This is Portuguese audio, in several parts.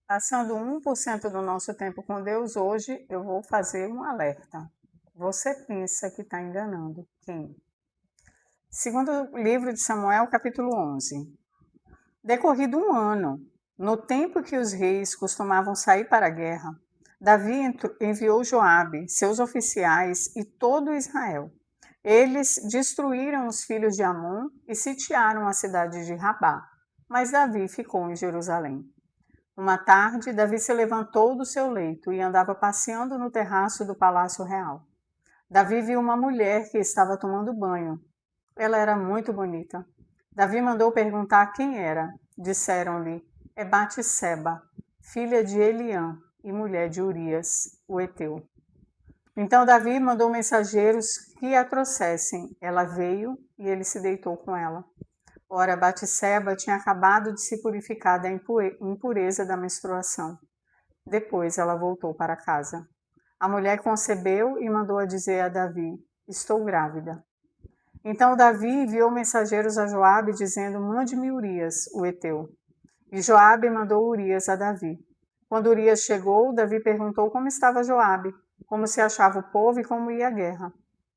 Passando 1% do nosso tempo com Deus, hoje eu vou fazer um alerta. Você pensa que está enganando quem? Segundo livro de Samuel, capítulo 11. Decorrido um ano, no tempo que os reis costumavam sair para a guerra, Davi enviou Joabe, seus oficiais e todo Israel. Eles destruíram os filhos de Amon e sitiaram a cidade de Rabá, mas Davi ficou em Jerusalém. Uma tarde, Davi se levantou do seu leito e andava passeando no terraço do palácio real. Davi viu uma mulher que estava tomando banho. Ela era muito bonita. Davi mandou perguntar quem era. Disseram-lhe: é Batseba, filha de Eliã e mulher de Urias, o heteu. Então Davi mandou mensageiros que a trouxessem. Ela veio e ele se deitou com ela. Ora, Batseba tinha acabado de se purificar da impureza da menstruação. Depois ela voltou para casa. A mulher concebeu e mandou a dizer a Davi: estou grávida. Então Davi enviou mensageiros a Joabe dizendo: mande-me Urias, o heteu. E Joabe mandou Urias a Davi. Quando Urias chegou, Davi perguntou como estava Joabe, como se achava o povo e como ia a guerra.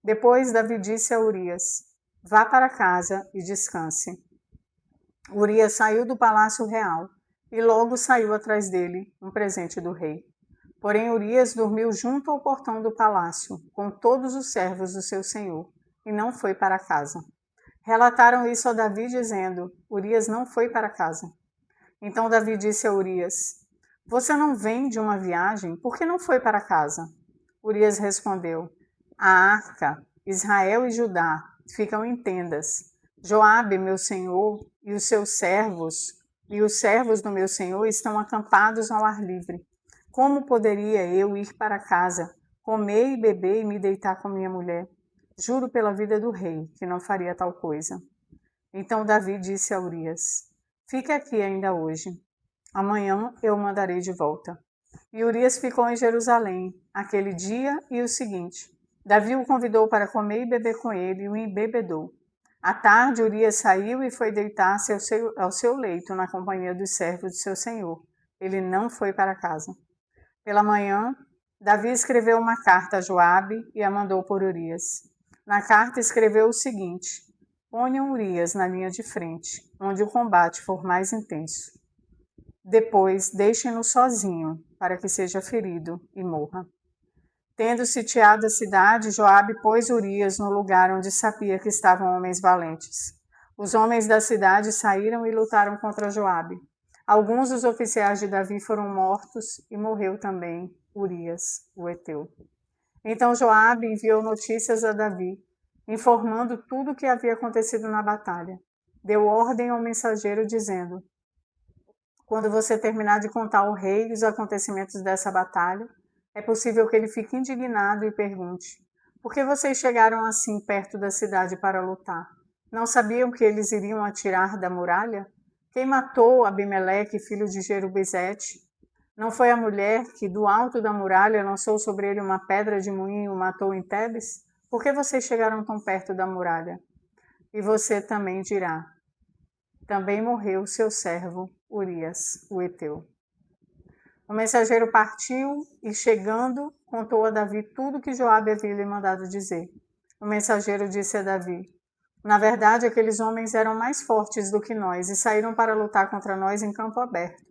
Depois Davi disse a Urias: vá para casa e descanse. Urias saiu do palácio real e logo saiu atrás dele um presente do rei. Porém Urias dormiu junto ao portão do palácio, com todos os servos do seu senhor, e não foi para casa. Relataram isso a Davi, dizendo: Urias não foi para casa. Então Davi disse a Urias: você não vem de uma viagem? Por que não foi para casa? Urias respondeu: a arca, Israel e Judá ficam em tendas. Joabe, meu senhor, e os seus servos, e os servos do meu senhor estão acampados ao ar livre. Como poderia eu ir para casa, comer e beber e me deitar com minha mulher? Juro pela vida do rei que não faria tal coisa. Então Davi disse a Urias: fique aqui ainda hoje. Amanhã eu o mandarei de volta. E Urias ficou em Jerusalém aquele dia e o seguinte. Davi o convidou para comer e beber com ele e o embebedou. À tarde, Urias saiu e foi deitar-se ao seu leito na companhia dos servos de seu senhor. Ele não foi para casa. Pela manhã, Davi escreveu uma carta a Joabe e a mandou por Urias. Na carta escreveu o seguinte: ponham Urias na linha de frente, onde o combate for mais intenso. Depois, deixem-no sozinho, para que seja ferido e morra. Tendo sitiado a cidade, Joabe pôs Urias no lugar onde sabia que estavam homens valentes. Os homens da cidade saíram e lutaram contra Joabe. Alguns dos oficiais de Davi foram mortos e morreu também Urias, o heteu. Então Joabe enviou notícias a Davi, informando tudo o que havia acontecido na batalha. Deu ordem ao mensageiro dizendo: quando você terminar de contar ao rei os acontecimentos dessa batalha, é possível que ele fique indignado e pergunte: por que vocês chegaram assim perto da cidade para lutar? Não sabiam que eles iriam atirar da muralha? Quem matou Abimeleque, filho de Jerubezete? Não foi a mulher que, do alto da muralha, lançou sobre ele uma pedra de moinho e o matou em Tebes? Por que vocês chegaram tão perto da muralha? E você também dirá: também morreu seu servo Urias, o heteu. O mensageiro partiu e, chegando, contou a Davi tudo que Joabe havia lhe mandado dizer. O mensageiro disse a Davi: na verdade, aqueles homens eram mais fortes do que nós e saíram para lutar contra nós em campo aberto.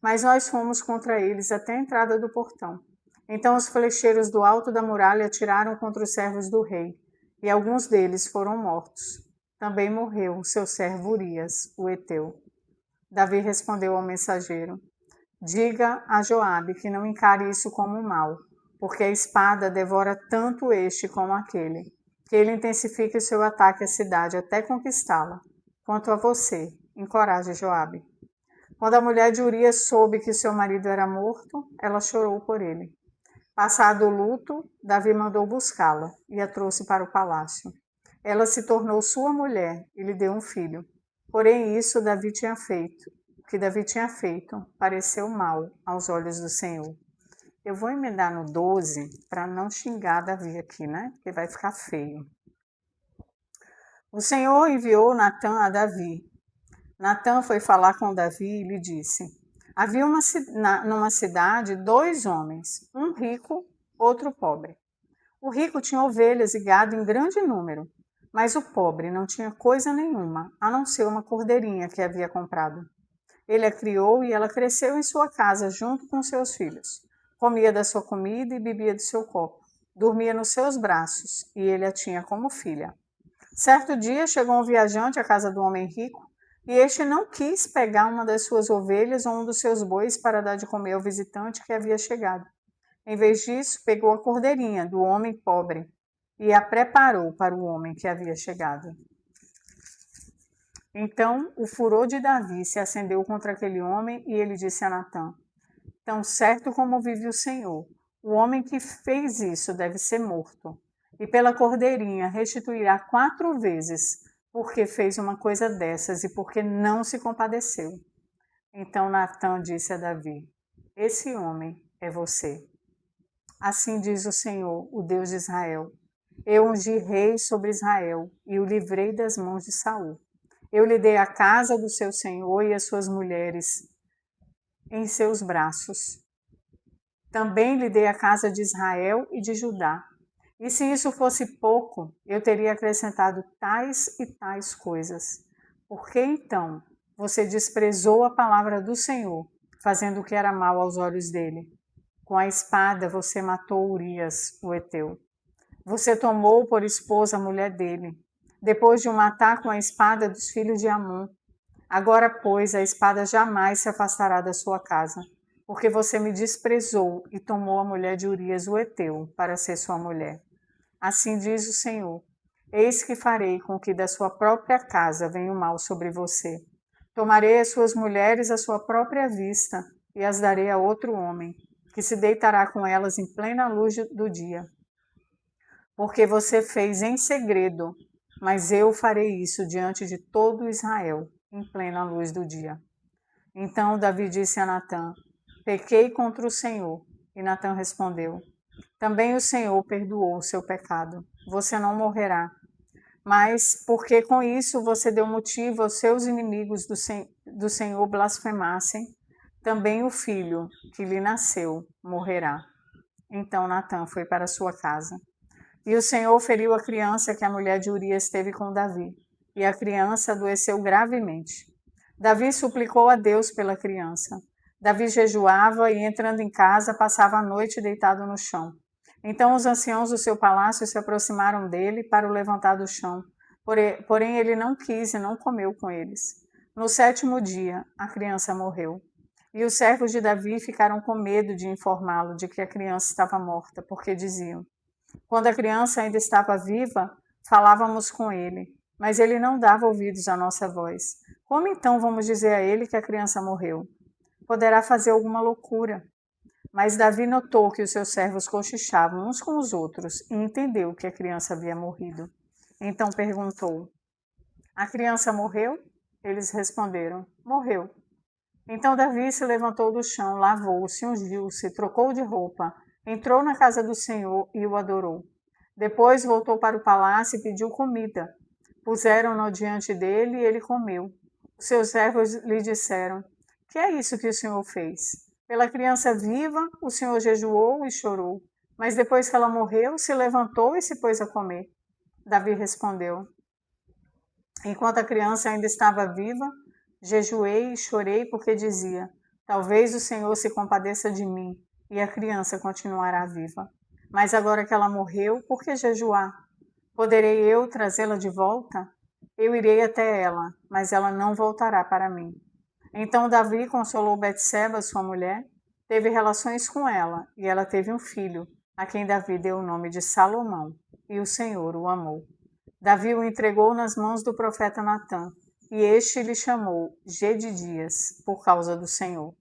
Mas nós fomos contra eles até a entrada do portão. Então os flecheiros do alto da muralha atiraram contra os servos do rei, e alguns deles foram mortos. Também morreu seu servo Urias, o heteu. Davi respondeu ao mensageiro: diga a Joabe que não encare isso como um mal, porque a espada devora tanto este como aquele, que ele intensifique o seu ataque à cidade até conquistá-la. Quanto a você, encoraje Joabe. Quando a mulher de Urias soube que seu marido era morto, ela chorou por ele. Passado o luto, Davi mandou buscá-la e a trouxe para o palácio. Ela se tornou sua mulher e lhe deu um filho. Porém, isso o que Davi tinha feito, pareceu mal aos olhos do Senhor. Eu vou emendar no 12 para não xingar Davi aqui, né? Porque vai ficar feio. O Senhor enviou Natã a Davi. Natã foi falar com Davi e lhe disse: Havia numa cidade 2 homens, um rico, outro pobre. O rico tinha ovelhas e gado em grande número, mas o pobre não tinha coisa nenhuma, a não ser uma cordeirinha que havia comprado. Ele a criou e ela cresceu em sua casa junto com seus filhos. Comia da sua comida e bebia do seu copo. Dormia nos seus braços e ele a tinha como filha. Certo dia chegou um viajante à casa do homem rico e este não quis pegar uma das suas ovelhas ou um dos seus bois para dar de comer ao visitante que havia chegado. Em vez disso, pegou a cordeirinha do homem pobre e a preparou para o homem que havia chegado. Então o furor de Davi se acendeu contra aquele homem e ele disse a Natã: Tão certo como vive o Senhor, o homem que fez isso deve ser morto. E pela cordeirinha restituirá 4 vezes, porque fez uma coisa dessas e porque não se compadeceu. Então Natã disse a Davi: Esse homem é você. Assim diz o Senhor, o Deus de Israel: Eu ungi rei sobre Israel e o livrei das mãos de Saul. Eu lhe dei a casa do seu senhor e as suas mulheres em seus braços. Também lhe dei a casa de Israel e de Judá. E se isso fosse pouco, eu teria acrescentado tais e tais coisas. Por que então você desprezou a palavra do Senhor, fazendo o que era mal aos olhos dele? Com a espada você matou Urias, o heteu. Você tomou por esposa a mulher dele, depois de o matar com a espada dos filhos de Amon. Agora, pois, a espada jamais se afastará da sua casa, porque você me desprezou e tomou a mulher de Urias, o heteu, para ser sua mulher. Assim diz o Senhor: Eis que farei com que da sua própria casa venha o mal sobre você. Tomarei as suas mulheres à sua própria vista e as darei a outro homem, que se deitará com elas em plena luz do dia. Porque você fez em segredo, mas eu farei isso diante de todo Israel, em plena luz do dia. Então Davi disse a Natã: Pequei contra o Senhor. E Natã respondeu: Também o Senhor perdoou o seu pecado. Você não morrerá. Mas porque com isso você deu motivo aos seus inimigos do Senhor blasfemassem, também o filho que lhe nasceu morrerá. Então Natã foi para sua casa. E o Senhor feriu a criança que a mulher de Urias teve com Davi, e a criança adoeceu gravemente. Davi suplicou a Deus pela criança. Davi jejuava e, entrando em casa, passava a noite deitado no chão. Então os anciãos do seu palácio se aproximaram dele para o levantar do chão, porém ele não quis e não comeu com eles. No 7º dia, a criança morreu. E os servos de Davi ficaram com medo de informá-lo de que a criança estava morta, porque diziam: Quando a criança ainda estava viva, falávamos com ele, mas ele não dava ouvidos à nossa voz. Como então vamos dizer a ele que a criança morreu? Poderá fazer alguma loucura. Mas Davi notou que os seus servos cochichavam uns com os outros e entendeu que a criança havia morrido. Então perguntou: A criança morreu? Eles responderam: Morreu. Então Davi se levantou do chão, lavou-se, ungiu-se, trocou de roupa, entrou na casa do Senhor e o adorou. Depois voltou para o palácio e pediu comida. Puseram-no diante dele e ele comeu. Os seus servos lhe disseram: Que é isso que o Senhor fez? Pela criança viva, o Senhor jejuou e chorou, mas depois que ela morreu, se levantou e se pôs a comer. Davi respondeu: Enquanto a criança ainda estava viva, jejuei e chorei porque dizia: Talvez o Senhor se compadeça de mim e a criança continuará viva. Mas agora que ela morreu, por que jejuar? Poderei eu trazê-la de volta? Eu irei até ela, mas ela não voltará para mim. Então Davi consolou Betseba, sua mulher, teve relações com ela, e ela teve um filho, a quem Davi deu o nome de Salomão, e o Senhor o amou. Davi o entregou nas mãos do profeta Natã, e este lhe chamou Gedidias, por causa do Senhor.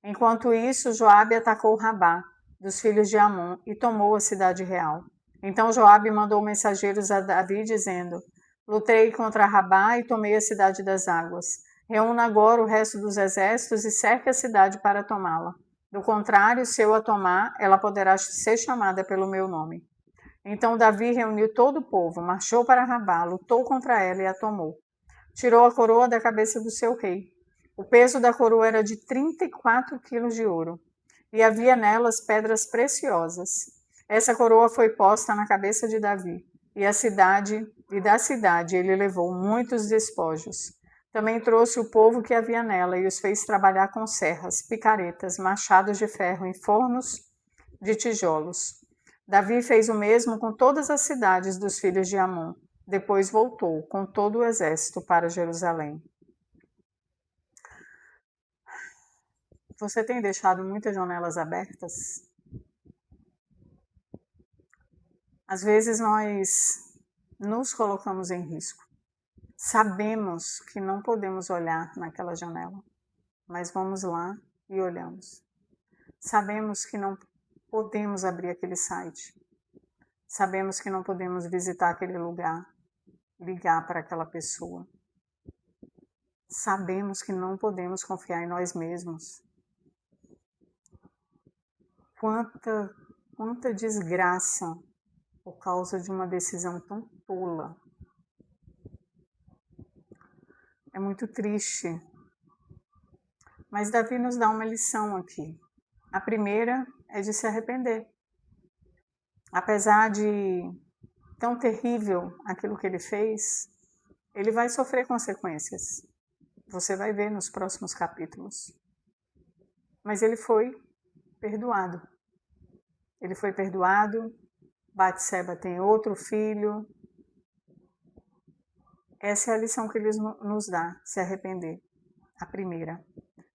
Enquanto isso, Joabe atacou Rabá, dos filhos de Amon, e tomou a cidade real. Então Joabe mandou mensageiros a Davi, dizendo: Lutei contra Rabá e tomei a cidade das águas. Reúna agora o resto dos exércitos e cerque a cidade para tomá-la. Do contrário, se eu a tomar, ela poderá ser chamada pelo meu nome. Então Davi reuniu todo o povo, marchou para Rabá, lutou contra ela e a tomou. Tirou a coroa da cabeça do seu rei. O peso da coroa era de 34 quilos de ouro, e havia nelas pedras preciosas. Essa coroa foi posta na cabeça de Davi, e da cidade ele levou muitos despojos. Também trouxe o povo que havia nela e os fez trabalhar com serras, picaretas, machados de ferro em fornos de tijolos. Davi fez o mesmo com todas as cidades dos filhos de Amon. Depois voltou com todo o exército para Jerusalém. Você tem deixado muitas janelas abertas? Às vezes nós nos colocamos em risco. Sabemos que não podemos olhar naquela janela, mas vamos lá e olhamos. Sabemos que não podemos abrir aquele site. Sabemos que não podemos visitar aquele lugar, ligar para aquela pessoa. Sabemos que não podemos confiar em nós mesmos. Quanta desgraça por causa de uma decisão tão tola. É muito triste. Mas Davi nos dá uma lição aqui. A primeira é de se arrepender. Apesar de tão terrível aquilo que ele fez, ele vai sofrer consequências. Você vai ver nos próximos capítulos. Mas ele foi perdoado. Ele foi perdoado. Batseba tem outro filho. Essa é a lição que ele nos dá, se arrepender. A primeira.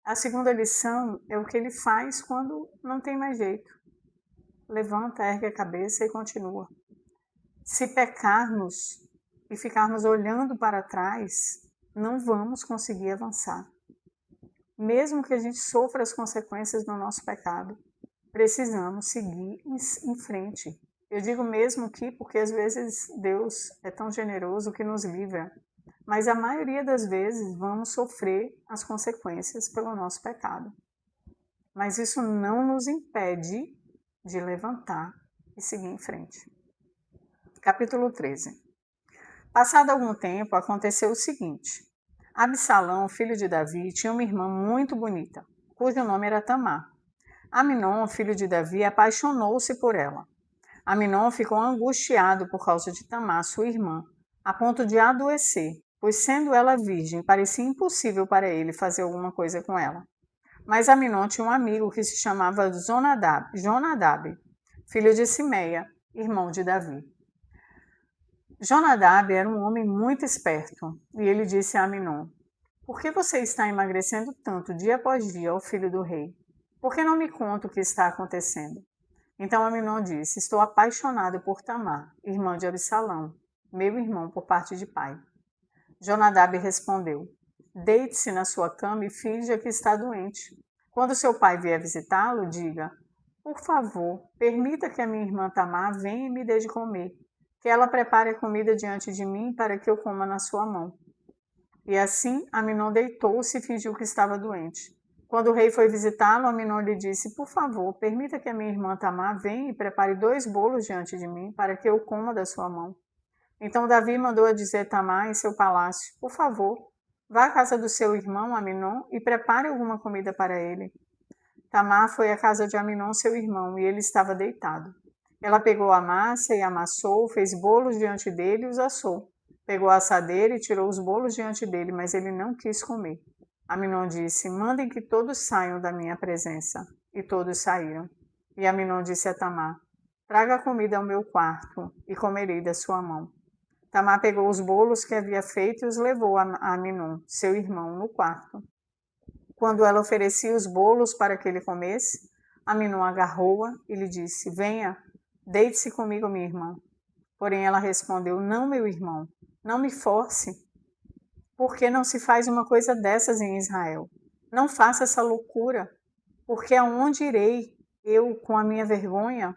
A segunda lição é o que ele faz quando não tem mais jeito. Levanta, ergue a cabeça e continua. Se pecarmos e ficarmos olhando para trás, não vamos conseguir avançar. Mesmo que a gente sofra as consequências do nosso pecado, precisamos seguir em frente. Eu digo mesmo que porque às vezes Deus é tão generoso que nos livra, mas a maioria das vezes vamos sofrer as consequências pelo nosso pecado. Mas isso não nos impede de levantar e seguir em frente. Capítulo 13. Passado algum tempo, aconteceu o seguinte. Absalão, filho de Davi, tinha uma irmã muito bonita, cujo nome era Tamar. Aminon, filho de Davi, apaixonou-se por ela. Aminon ficou angustiado por causa de Tamar, sua irmã, a ponto de adoecer, pois sendo ela virgem, parecia impossível para ele fazer alguma coisa com ela. Mas Aminon tinha um amigo que se chamava Jonadab, filho de Simeia, irmão de Davi. Jonadab era um homem muito esperto, e ele disse a Aminon: por que você está emagrecendo tanto dia após dia, ó filho do rei? Por que não me conta o que está acontecendo? Então Aminon disse: estou apaixonado por Tamar, irmã de Absalão, meu irmão por parte de pai. Jonadab respondeu: deite-se na sua cama e finja que está doente. Quando seu pai vier visitá-lo, diga: por favor, permita que a minha irmã Tamar venha e me dê de comer, que ela prepare a comida diante de mim para que eu coma na sua mão. E assim Aminon deitou-se e fingiu que estava doente. Quando o rei foi visitá-lo, Aminon lhe disse: por favor, permita que a minha irmã Tamar venha e prepare 2 bolos diante de mim, para que eu coma da sua mão. Então Davi mandou a dizer Tamar em seu palácio: por favor, vá à casa do seu irmão Aminon e prepare alguma comida para ele. Tamar foi à casa de Aminon, seu irmão, e ele estava deitado. Ela pegou a massa e amassou, fez bolos diante dele e os assou. Pegou a assadeira e tirou os bolos diante dele, mas ele não quis comer. Aminon disse: mandem que todos saiam da minha presença. E todos saíram. E Aminon disse a Tamar: traga a comida ao meu quarto e comerei da sua mão. Tamar pegou os bolos que havia feito e os levou a Aminon, seu irmão, no quarto. Quando ela oferecia os bolos para que ele comesse, Aminon agarrou-a e lhe disse: venha, deite-se comigo, minha irmã. Porém ela respondeu: não, meu irmão, não me force. Por que não se faz uma coisa dessas em Israel? Não faça essa loucura, porque aonde irei eu com a minha vergonha?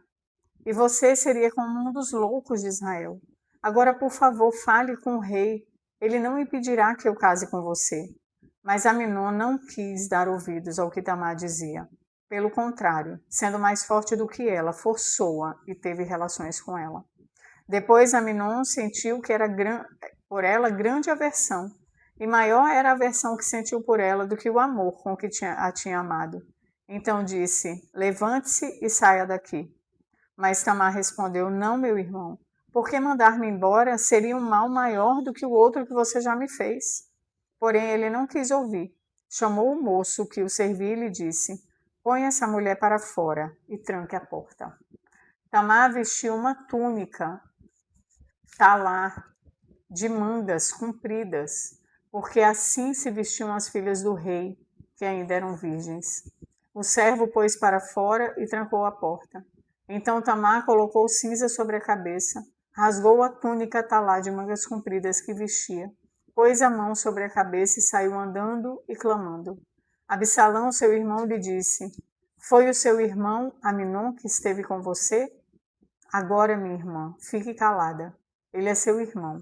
E você seria como um dos loucos de Israel. Agora, por favor, fale com o rei. Ele não impedirá que eu case com você. Mas Aminon não quis dar ouvidos ao que Tamar dizia. Pelo contrário, sendo mais forte do que ela, forçou-a e teve relações com ela. Depois Aminon sentiu que era por ela grande aversão e maior era a aversão que sentiu por ela do que o amor com que a tinha amado. Então disse: levante-se e saia daqui. Mas Tamar respondeu: não, meu irmão, por que mandar-me embora? Seria um mal maior do que o outro que você já me fez. Porém, ele não quis ouvir. Chamou o moço que o servia e lhe disse: põe essa mulher para fora e tranque a porta. Tamar vestiu uma túnica talar de mangas compridas, porque assim se vestiam as filhas do rei, que ainda eram virgens. O servo pôs para fora e trancou a porta. Então Tamar colocou cinza sobre a cabeça, rasgou a túnica talar de mangas compridas que vestia, pôs a mão sobre a cabeça e saiu andando e clamando. Absalão, seu irmão, lhe disse: foi o seu irmão Aminon que esteve com você? Agora, minha irmã, fique calada. Ele é seu irmão.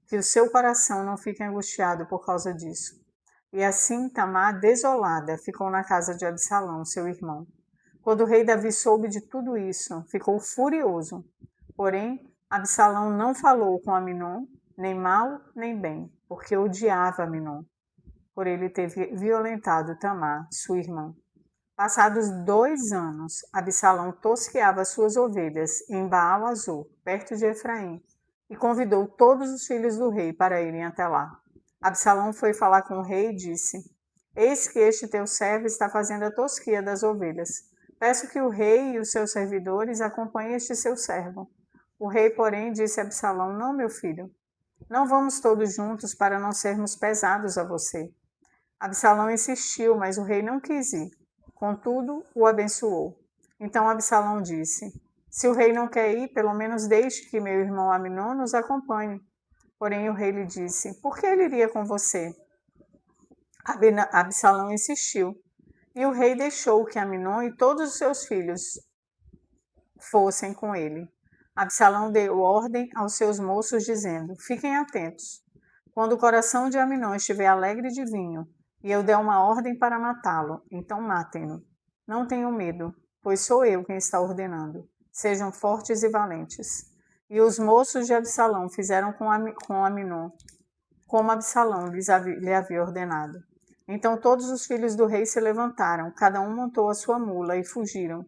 Que o seu coração não fique angustiado por causa disso. E assim Tamar, desolada, ficou na casa de Absalão, seu irmão. Quando o rei Davi soube de tudo isso, ficou furioso. Porém, Absalão não falou com Aminon, nem mal nem bem, porque odiava Aminon, por ele ter violentado Tamar, sua irmã. Passados 2 anos, Absalão tosqueava suas ovelhas em Baal-Azor, perto de Efraim, e convidou todos os filhos do rei para irem até lá. Absalão foi falar com o rei e disse: eis que este teu servo está fazendo a tosquia das ovelhas. Peço que o rei e os seus servidores acompanhem este seu servo. O rei, porém, disse a Absalão: não, meu filho, não vamos todos juntos para não sermos pesados a você. Absalão insistiu, mas o rei não quis ir. Contudo, o abençoou. Então Absalão disse: se o rei não quer ir, pelo menos deixe que meu irmão Aminon nos acompanhe. Porém o rei lhe disse: por que ele iria com você? Absalão insistiu. E o rei deixou que Aminon e todos os seus filhos fossem com ele. Absalão deu ordem aos seus moços, dizendo: fiquem atentos. Quando o coração de Aminon estiver alegre de vinho, e eu der uma ordem para matá-lo, então matem-no. Não tenham medo, pois sou eu quem está ordenando. Sejam fortes e valentes. E os moços de Absalão fizeram com Aminon, como Absalão lhe havia ordenado. Então todos os filhos do rei se levantaram, cada um montou a sua mula e fugiram.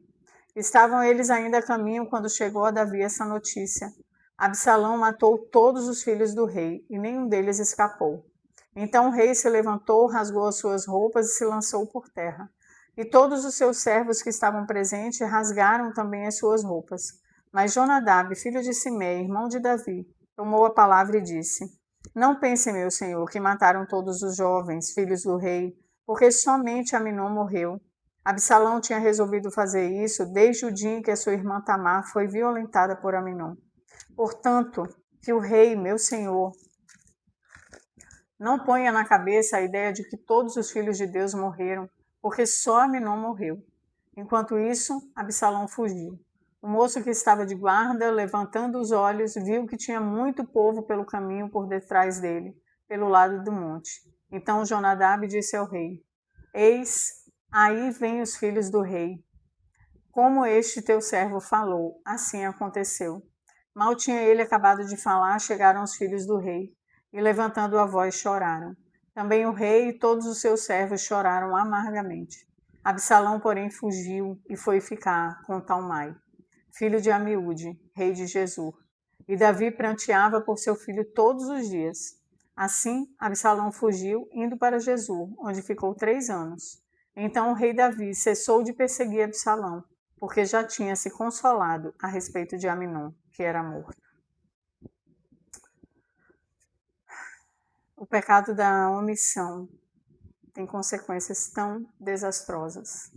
Estavam eles ainda a caminho quando chegou a Davi essa notícia. Absalão matou todos os filhos do rei, e nenhum deles escapou. Então o rei se levantou, rasgou as suas roupas e se lançou por terra. E todos os seus servos que estavam presentes rasgaram também as suas roupas. Mas Jonadab, filho de Simei, irmão de Davi, tomou a palavra e disse: não pense, meu senhor, que mataram todos os jovens, filhos do rei, porque somente Aminon morreu. Absalão tinha resolvido fazer isso desde o dia em que a sua irmã Tamar foi violentada por Aminon. Portanto, que o rei, meu senhor, não ponha na cabeça a ideia de que todos os filhos de Deus morreram, porque só Aminon morreu. Enquanto isso, Absalão fugiu. O moço que estava de guarda, levantando os olhos, viu que tinha muito povo pelo caminho por detrás dele, pelo lado do monte. Então Jonadab disse ao rei: eis, aí vêm os filhos do rei. Como este teu servo falou, assim aconteceu. Mal tinha ele acabado de falar, chegaram os filhos do rei, e levantando a voz choraram. Também o rei e todos os seus servos choraram amargamente. Absalão, porém, fugiu e foi ficar com Talmai, filho de Amiúde, rei de Gesur. E Davi pranteava por seu filho todos os dias. Assim, Absalão fugiu, indo para Gesur, onde ficou 3 anos. Então o rei Davi cessou de perseguir Absalão, porque já tinha se consolado a respeito de Aminon, que era morto. O pecado da omissão tem consequências tão desastrosas.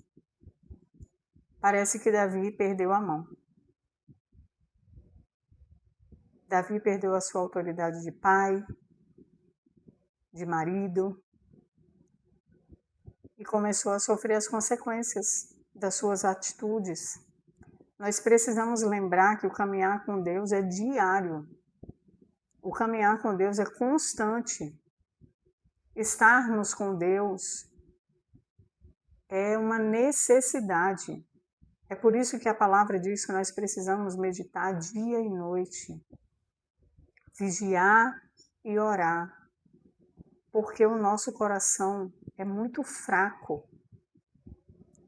Parece que Davi perdeu a mão. Davi perdeu a sua autoridade de pai, de marido, e começou a sofrer as consequências das suas atitudes. Nós precisamos lembrar que o caminhar com Deus é diário. O caminhar com Deus é constante. Estarmos com Deus é uma necessidade. É por isso que a palavra diz que nós precisamos meditar dia e noite, vigiar e orar. porque o nosso coração é muito fraco,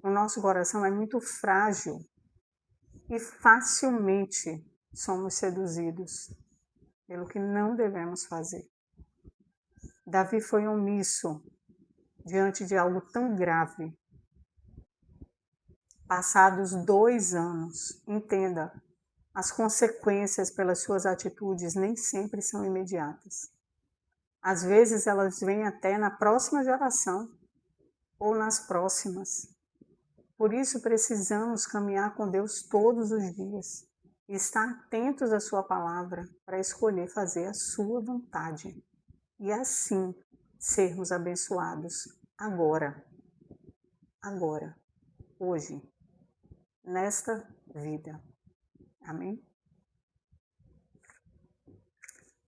o nosso coração é muito frágil e facilmente somos seduzidos pelo que não devemos fazer. Davi foi omisso diante de algo tão grave. Passados 2 anos, entenda, as consequências pelas suas atitudes nem sempre são imediatas. Às vezes elas vêm até na próxima geração ou nas próximas. Por isso precisamos caminhar com Deus todos os dias e estar atentos à sua palavra para escolher fazer a sua vontade e assim sermos abençoados agora, hoje, nesta vida. Amém?